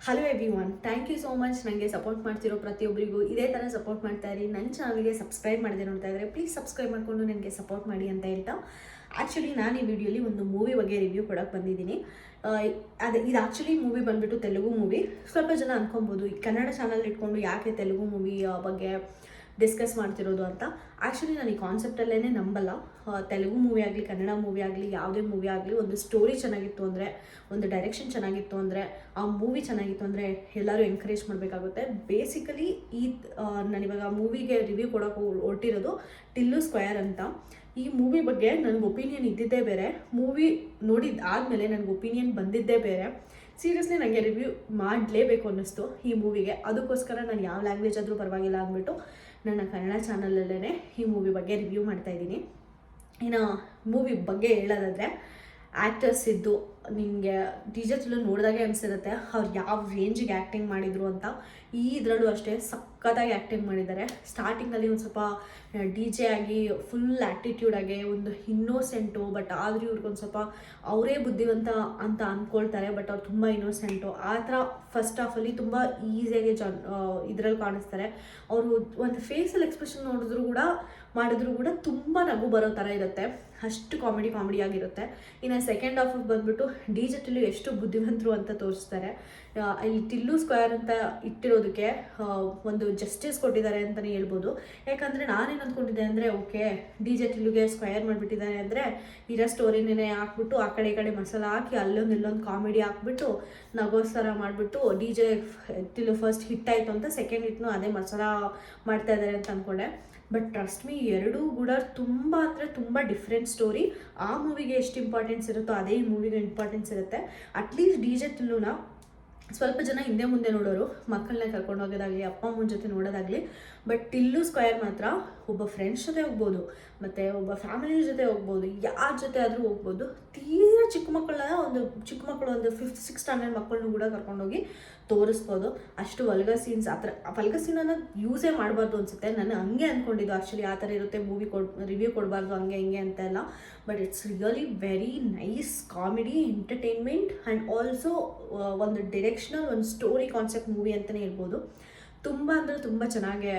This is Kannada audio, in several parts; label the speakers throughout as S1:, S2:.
S1: Hello everyone, thank you so much. ನನಗೆ ಸಪೋರ್ಟ್ ಮಾಡ್ತಿರೋ ಪ್ರತಿಯೊಬ್ಬರಿಗೂ ಇದೇ ಥರ ಸಪೋರ್ಟ್ ಮಾಡ್ತಾ ಇರಿ. ನನ್ನ ಚಾನಲ್ಗೆ ಸಬ್ಸ್ಕ್ರೈಬ್ ಮಾಡದೆ ನೋಡ್ತಾ ಇದ್ದರೆ ಪ್ಲೀಸ್ ಸಬ್ಸ್ಕ್ರೈಬ್ ಮಾಡಿಕೊಂಡು ನನಗೆ ಸಪೋರ್ಟ್ ಮಾಡಿ ಅಂತ ಹೇಳ್ತಾ, ಆ್ಯಕ್ಚುಲಿ ನಾನು ಈ ವಿಡಿಯೋಲಿ ಒಂದು ಮೂವಿ ಬಗ್ಗೆ ರಿವ್ಯೂ ಕೊಡೋಕ್ಕೆ ಬಂದಿದ್ದೀನಿ. ಇದು ಆ್ಯಕ್ಚುಲಿ ಮೂವಿ ಬಂದುಬಿಟ್ಟು ತೆಲುಗು ಮೂವಿ. ಸ್ವಲ್ಪ ಜನ ಅಂದ್ಕೊಬೋದು ಈ ಕನ್ನಡ ಚಾನಲ್ ಇಟ್ಕೊಂಡು ಯಾಕೆ ತೆಲುಗು ಮೂವಿ ಬಗ್ಗೆ ಡಿಸ್ಕಸ್ ಮಾಡ್ತಿರೋದು ಅಂತ. ಆ್ಯಕ್ಚುಲಿ ನಾನು ಈ ಕಾನ್ಸೆಪ್ಟಲ್ಲೇ ನಂಬಲ್ಲ. ತೆಲುಗು ಮೂವಿ ಆಗಲಿ, ಕನ್ನಡ ಮೂವಿ ಆಗಲಿ, ಯಾವುದೇ ಮೂವಿ ಆಗಲಿ, ಒಂದು ಸ್ಟೋರಿ ಚೆನ್ನಾಗಿತ್ತು ಅಂದರೆ, ಒಂದು ಡೈರೆಕ್ಷನ್ ಚೆನ್ನಾಗಿತ್ತು ಅಂದರೆ, ಆ ಮೂವಿ ಚೆನ್ನಾಗಿತ್ತು ಅಂದರೆ ಎಲ್ಲರೂ ಎಂಕರೇಜ್ ಮಾಡಬೇಕಾಗುತ್ತೆ. ಬೇಸಿಕಲಿ ನಾನಿವಾಗ ಮೂವಿಗೆ ರಿವ್ಯೂ ಕೊಡೋಕೆ ಹೊರಟಿರೋದು ಟಿಲ್ಲು ಸ್ಕ್ವೇರ್ ಅಂತ. ಈ ಮೂವಿ ಬಗ್ಗೆ ನನಗೆ ಒಪಿನಿಯನ್ ಇದ್ದಿದ್ದೇ ಬೇರೆ, ಮೂವಿ ನೋಡಿದ್ದಾದಮೇಲೆ ನನಗೆ ಒಪಿನಿಯನ್ ಬಂದಿದ್ದೇ ಬೇರೆ. ಸೀರಿಯಸ್ಲಿ ನನಗೆ ರಿವ್ಯೂ ಮಾಡಲೇಬೇಕು ಅನ್ನಿಸ್ತು ಈ ಮೂವಿಗೆ. ಅದಕ್ಕೋಸ್ಕರ ನಾನು ಯಾವ ಲ್ಯಾಂಗ್ವೇಜ್ ಆದರೂ ಪರವಾಗಿಲ್ಲ ಅಂದ್ಬಿಟ್ಟು ನನ್ನ ಕನ್ನಡ ಚಾನಲಲ್ಲೇ ಈ ಮೂವಿ ಬಗ್ಗೆ ರಿವ್ಯೂ ಮಾಡ್ತಾಯಿದ್ದೀನಿ. ಇನ್ನು ಮೂವಿ ಬಗ್ಗೆ ಹೇಳೋದಾದರೆ, ಆ್ಯಕ್ಟರ್ಸ್ ಇದ್ದು ನಿಮಗೆ ಟಿಜರ್ಸ್ಲು ನೋಡಿದಾಗೆ ಅನಿಸಿರುತ್ತೆ ಅವ್ರು ಯಾವ ರೇಂಜಿಗೆ ಆ್ಯಕ್ಟಿಂಗ್ ಮಾಡಿದರು ಅಂತ. ಇದರಲ್ಲೂ ಅಷ್ಟೇ ಸಖತ್ತಾಗಿ ಆ್ಯಕ್ಟಿಂಗ್ ಮಾಡಿದ್ದಾರೆ. ಸ್ಟಾರ್ಟಿಂಗಲ್ಲಿ ಒಂದು ಸ್ವಲ್ಪ ಡಿ ಜೆ ಆಗಿ ಫುಲ್ ಆ್ಯಟಿಟ್ಯೂಡಾಗಿ ಒಂದು ಇನ್ನೋಸೆಂಟು, ಬಟ್ ಆದರೂ ಇವ್ರಿಗೊಂದು ಸ್ವಲ್ಪ ಅವರೇ ಬುದ್ಧಿವಂತ ಅಂತ ಅಂದ್ಕೊಳ್ತಾರೆ, ಬಟ್ ಅವ್ರು ತುಂಬ ಇನ್ನೋಸೆಂಟು. ಆ ಥರ ಫಸ್ಟ್ ಹಾಫಲ್ಲಿ ತುಂಬ ಈಸಿಯಾಗಿ ಇದರಲ್ಲಿ ಕಾಣಿಸ್ತಾರೆ. ಅವರು ಒಂದು ಫೇಸಲ್ಲಿ ಎಕ್ಸ್ಪ್ರೆಷನ್ ಮಾಡಿದ್ರು ಕೂಡ ತುಂಬ ನಗು ಬರೋ ಥರ ಇರುತ್ತೆ. ಅಷ್ಟು ಕಾಮಿಡಿ ಆಗಿರುತ್ತೆ. ಇನ್ನು ಸೆಕೆಂಡ್ ಹಾಫ್ ಬಂದುಬಿಟ್ಟು ಡಿ ಜೆ ಟಿಲ್ಲು ಎಷ್ಟು ಬುದ್ಧಿವಂತರು ಅಂತ ತೋರಿಸ್ತಾರೆ. ಇಲ್ಲಿ ಟಿಲ್ಲು ಸ್ಕ್ವೇರ್ ಅಂತ ಇಟ್ಟಿರೋದಕ್ಕೆ ಒಂದು ಜಸ್ಟಿಸ್ ಕೊಟ್ಟಿದ್ದಾರೆ ಅಂತಲೇ ಹೇಳ್ಬೋದು. ಯಾಕಂದರೆ ನಾನೇನು ಅಂದ್ಕೊಂಡಿದ್ದೆ ಅಂದರೆ, ಓಕೆ ಡಿ ಜೆ ಟಿಲ್ಲುಗೆ ಸ್ಕ್ವೇರ್ ಮಾಡಿಬಿಟ್ಟಿದ್ದಾರೆ ಅಂದರೆ ಇರೋ ಸ್ಟೋರಿನೇ ಹಾಕ್ಬಿಟ್ಟು ಆ ಕಡೆ ಈ ಕಡೆ ಮಸಾಲ ಹಾಕಿ ಇಲ್ಲೊಂದು ಕಾಮಿಡಿ ಹಾಕ್ಬಿಟ್ಟು ನಗೋಸ್ತರ ಮಾಡಿಬಿಟ್ಟು ಡಿ ಜೆ ಟಿಲ್ಲು ಫಸ್ಟ್ ಹಿಟ್ ಆಯಿತು ಅಂತ ಸೆಕೆಂಡ್ ಹಿಟ್ನು ಅದೇ ಮಸಾಲ ಮಾಡ್ತಾ ಇದ್ದಾರೆ ಅಂತ ಅಂದ್ಕೊಂಡೆ. ಬಟ್ ಟ್ರಸ್ಟ್ ಮೀ, ಎರಡೂ ಕೂಡ ತುಂಬ ಅಂದರೆ ತುಂಬ ಡಿಫ್ರೆಂಟ್ ಸ್ಟೋರಿ. ಆ ಮೂವಿಗೆ ಎಷ್ಟು ಇಂಪಾರ್ಟೆನ್ಸ್ ಇರುತ್ತೋ ಅದೇ ಈ ಮೂವಿಗೆ ಇಂಪಾರ್ಟೆನ್ಸ್ ಇರುತ್ತೆ. ಅಟ್ಲೀಸ್ಟ್ ಡಿ ಜೆ ಟಿಲ್ಲುನ ಸ್ವಲ್ಪ ಜನ ಹಿಂದೆ ಮುಂದೆ ನೋಡೋರು, ಮಕ್ಕಳನ್ನ ಕರ್ಕೊಂಡು ಹೋಗೋದಾಗಲಿ, ಅಪ್ಪ ಅಮ್ಮನ ಜೊತೆ ನೋಡೋದಾಗಲಿ. ಬಟ್ ಟಿಲ್ಲು ಸ್ಕ್ವೇರ್ ಮಾತ್ರ ಒಬ್ಬ ಫ್ರೆಂಡ್ಸ್ ಜೊತೆ ಹೋಗ್ಬೋದು, ಮತ್ತು ಒಬ್ಬ ಫ್ಯಾಮಿಲಿ ಜೊತೆ ಹೋಗ್ಬೋದು, ಯಾರ ಜೊತೆ ಆದರೂ ಹೋಗ್ಬೋದು. ತೀರಾ ಚಿಕ್ಕ ಮಕ್ಕಳು ಒಂದು 5th 6th ಸ್ಟ್ಯಾಂಡರ್ಡ್ ಮಕ್ಕಳನ್ನು ಕೂಡ ಕರ್ಕೊಂಡೋಗಿ ತೋರಿಸ್ಬೋದು. ಅಷ್ಟು ವಲ್ಗರ್ ಸೀನ್ಸ್, ಆ ಥರ ವಲ್ಗರ್ ಸೀನನ್ನು ಯೂಸೇ ಮಾಡಬಾರ್ದು ಅನಿಸುತ್ತೆ. ನಾನು ಹಂಗೆ ಅಂದ್ಕೊಂಡಿದ್ದು ಆ್ಯಕ್ಚುಲಿ, ಆ ಥರ ಇರುತ್ತೆ ಮೂವಿ ರಿವ್ಯೂ ಕೊಡಬಾರ್ದು ಹಂಗೆ ಹಿಂಗೆ ಅಂತೆಲ್ಲ. But it's really very nice comedy, entertainment and also ಒಂದು ಡಿರೆಕ್ಷನಲ್, ಒಂದು ಸ್ಟೋರಿ ಕಾನ್ಸೆಪ್ಟ್ ಮೂವಿ ಅಂತಲೇ ಹೇಳ್ಬೋದು. ತುಂಬ ಅಂದರೆ ತುಂಬ ಚೆನ್ನಾಗಿ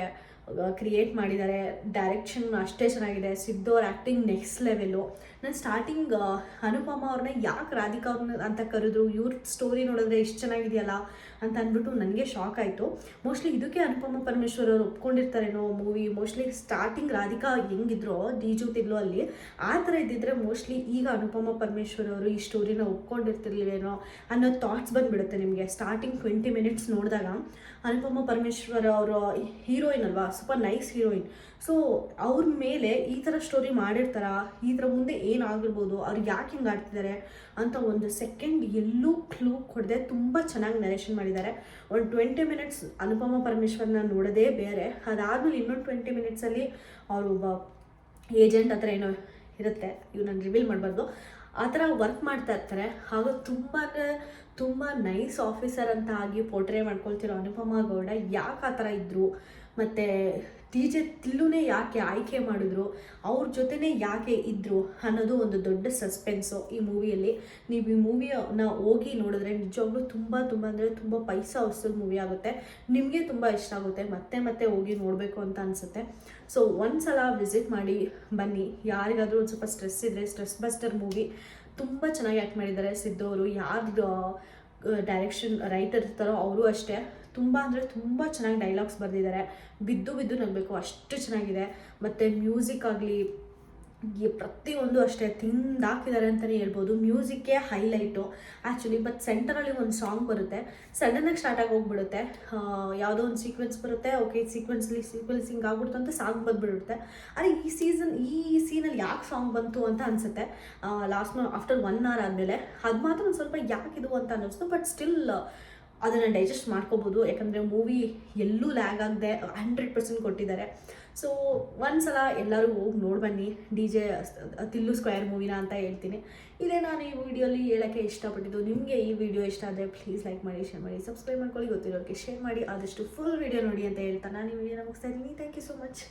S1: ಕ್ರಿಯೇಟ್ ಮಾಡಿದ್ದಾರೆ. ಡೈರೆಕ್ಷನ್ ಅಷ್ಟೇ ಚೆನ್ನಾಗಿದೆ. ಸಿದ್ದು ಅವ್ರ ಆ್ಯಕ್ಟಿಂಗ್ ನೆಕ್ಸ್ಟ್ ಲೆವೆಲ್ಲು. ನಾನು ಸ್ಟಾರ್ಟಿಂಗ್ ಅನುಪಮ ಅವ್ರನ್ನ ಯಾಕೆ ರಾಧಿಕಾ ಅವ್ರನ್ನ ಅಂತ ಕರೆದ್ರು, ಇವ್ರ ಸ್ಟೋರಿ ನೋಡಿದ್ರೆ ಇಷ್ಟು ಚೆನ್ನಾಗಿದೆಯಲ್ಲ ಅಂತ ಅಂದ್ಬಿಟ್ಟು ನನಗೆ ಶಾಕ್ ಆಯಿತು. ಮೋಸ್ಟ್ಲಿ ಇದಕ್ಕೆ ಅನುಪಮ ಪರಮೇಶ್ವರ್ ಅವರು ಒಪ್ಕೊಂಡಿರ್ತಾರೇನೋ ಮೂವಿ. ಮೋಸ್ಟ್ಲಿ ಸ್ಟಾರ್ಟಿಂಗ್ ರಾಧಿಕಾ ಹೆಂಗಿದ್ರು ಡಿಜು ಟಿಲ್ಲು ಅಲ್ಲಿ, ಆ ಥರ ಇದ್ದಿದ್ರೆ ಮೋಸ್ಟ್ಲಿ ಈಗ ಅನುಪಮ ಪರಮೇಶ್ವರ್ ಅವರು ಈ ಸ್ಟೋರಿನ ಒಪ್ಕೊಂಡಿರ್ತಿರ್ಲಿಲ್ವೇನೋ ಅನ್ನೋ ಥಾಟ್ಸ್ ಬಂದುಬಿಡುತ್ತೆ ನಿಮಗೆ. ಸ್ಟಾರ್ಟಿಂಗ್ 20 minutes ನೋಡಿದಾಗ ಅನುಪಮ ಪರಮೇಶ್ವರ್ ಅವರು ಹೀರೋಯಿನ್ ಅಲ್ವಾ, ಸೂಪರ್ ನೈಸ್ ಹೀರೋಯಿನ್. ಸೊ ಅವ್ರ ಮೇಲೆ ಈ ಥರ ಸ್ಟೋರಿ ಮಾಡಿರ್ತಾರ, ಈ ಥರ ಮುಂದೆ ಏನಾಗಿರ್ಬೋದು, ಅವ್ರು ಯಾಕೆ ಹಿಂಗೆ ಆಡ್ತಿದ್ದಾರೆ ಅಂತ ಒಂದು ಸೆಕೆಂಡ್ ಎಲ್ಲೂ ಕ್ಲೂ ಕೊಡದೆ ತುಂಬ ಚೆನ್ನಾಗಿ ನರೇಷನ್ ಮಾಡಿದ್ದಾರೆ. ಒಂದು 20 minutes ಅನುಪಮ ಪರಮೇಶ್ವರ್ನ ನೋಡೋದೇ ಬೇರೆ. ಅದಾದಮೇಲೆ ಇನ್ನೊಂದು 20 minutesಲ್ಲಿ ಅವರು ಒಬ್ಬ ಏಜೆಂಟ್ ಹತ್ರ ಏನೋ ಇರುತ್ತೆ, ಇವು ನಾನು ರಿವೀಲ್ ಮಾಡಬಾರ್ದು, ಆ ಥರ ವರ್ಕ್ ಮಾಡ್ತಾ ಇರ್ತಾರೆ. ಹಾಗೂ ತುಂಬ ನೈಸ್ ಆಫೀಸರ್ ಅಂತ ಆಗಿ ಪೋರ್ಟ್ರೇ ಮಾಡ್ಕೊಳ್ತಿರೋ ಅನುಪಮ ಗೌಡ ಯಾಕೆ ಆ ಥರ ಇದ್ದರು, ಮತ್ತು ಡಿ ಜೆ ಟಿಲ್ಲುನೇ ಯಾಕೆ ಆಯ್ಕೆ ಮಾಡಿದ್ರು, ಅವ್ರ ಜೊತೆನೇ ಯಾಕೆ ಇದ್ದರು ಅನ್ನೋದು ಒಂದು ದೊಡ್ಡ ಸಸ್ಪೆನ್ಸು ಈ ಮೂವಿಯಲ್ಲಿ. ನೀವು ಈ ಮೂವಿನ ಹೋಗಿ ನೋಡಿದ್ರೆ ನಿಜವಾಗ್ಲೂ ತುಂಬ ಅಂದರೆ ತುಂಬ ಪೈಸಾ ವಸೂಲ್ ಮೂವಿ ಆಗುತ್ತೆ. ನಿಮಗೆ ತುಂಬ ಇಷ್ಟ ಆಗುತ್ತೆ, ಮತ್ತೆ ಹೋಗಿ ನೋಡಬೇಕು ಅಂತ ಅನಿಸುತ್ತೆ. ಸೊ ಒಂದ್ಸಲ ವಿಸಿಟ್ ಮಾಡಿ ಬನ್ನಿ. ಯಾರಿಗಾದರೂ ಒಂದು ಸ್ವಲ್ಪ ಸ್ಟ್ರೆಸ್ ಇದ್ದರೆ, ಸ್ಟ್ರೆಸ್ ಬಸ್ಟರ್ ಮೂವಿ. ತುಂಬ ಚೆನ್ನಾಗಿ ಆ್ಯಕ್ಟ್ ಮಾಡಿದ್ದಾರೆ ಸಿದ್ದು ಅವರು. ಯಾರು ಡೈರೆಕ್ಷನ್ ರೈಟರ್ ಇರ್ತಾರೋ ಅವರು ಅಷ್ಟೇ ತುಂಬ ಅಂದರೆ ತುಂಬ ಚೆನ್ನಾಗಿ ಡೈಲಾಗ್ಸ್ ಬರೆದಿದ್ದಾರೆ. ಬಿದ್ದು ನಗಬೇಕು ಅಷ್ಟು ಚೆನ್ನಾಗಿದೆ. ಮತ್ತು ಮ್ಯೂಸಿಕ್ ಆಗಲಿ ಪ್ರತಿಯೊಂದು ಅಷ್ಟೇ ತಿಂದಾಕಿದ್ದಾರೆ ಅಂತಲೇ ಹೇಳ್ಬೋದು. ಮ್ಯೂಸಿಕ್ಕೇ ಹೈಲೈಟು ಆ್ಯಕ್ಚುಲಿ. ಬಟ್ ಸೆಂಟರಲ್ಲಿ ಒಂದು ಸಾಂಗ್ ಬರುತ್ತೆ, ಸಡನ್ನಾಗಿ ಸ್ಟಾರ್ಟ್ ಆಗಿ ಹೋಗ್ಬಿಡುತ್ತೆ. ಯಾವುದೋ ಒಂದು ಸೀಕ್ವೆನ್ಸ್ ಬರುತ್ತೆ, ಓಕೆ ಸೀಕ್ವೆನ್ಸಿಂಗ್ ಆಗ್ಬಿಡ್ತು ಅಂತ ಸಾಂಗ್ ಬಂದುಬಿಡುತ್ತೆ. ಅದೇ ಈ ಸೀನಲ್ಲಿ ಯಾಕೆ ಸಾಂಗ್ ಬಂತು ಅಂತ ಅನಿಸುತ್ತೆ ಲಾಸ್ಟ್ ಆಫ್ಟರ್ 1 hour ಆದಮೇಲೆ. ಅದು ಮಾತ್ರ ಒಂದು ಸ್ವಲ್ಪ ಯಾಕಿದು ಅಂತ ಅನ್ನಿಸ್ತು. ಬಟ್ ಸ್ಟಿಲ್ ಅದನ್ನು ಡೈಜೆಸ್ಟ್ ಮಾಡ್ಕೋಬೋದು, ಯಾಕಂದರೆ ಮೂವಿ ಎಲ್ಲೂ ಲ್ಯಾಗ್ ಆಗದೆ 100% ಕೊಟ್ಟಿದ್ದಾರೆ. ಸೊ ಒಂದ್ಸಲ ಎಲ್ಲರೂ ಹೋಗಿ ನೋಡ್ಬನ್ನಿ ಡಿ ಜೆ ಟಿಲ್ಲು ಸ್ಕ್ವೇರ್ ಮೂವಿನ ಅಂತ ಹೇಳ್ತೀನಿ. ಇದೇ ನಾನು ಈ ವಿಡಿಯೋಲಿ ಹೇಳೋಕ್ಕೆ ಇಷ್ಟಪಟ್ಟಿದ್ದು. ನಿಮಗೆ ಈ ವಿಡಿಯೋ ಇಷ್ಟ ಆದರೆ ಪ್ಲೀಸ್ ಲೈಕ್ ಮಾಡಿ, ಶೇರ್ ಮಾಡಿ, ಸಬ್ಸ್ಕ್ರೈಬ್ ಮಾಡ್ಕೊಳ್ಳಿ, ಗೊತ್ತಿರೋರಿಗೆ ಶೇರ್ ಮಾಡಿ, ಆದಷ್ಟು ಫುಲ್ ವಿಡಿಯೋ ನೋಡಿ ಅಂತ ಹೇಳ್ತಾ ನಾನು ಈ ವಿಡಿಯೋನ ಮುಗಿಸ್ತಾ ಇದ್ದೀನಿ. Thank you so much.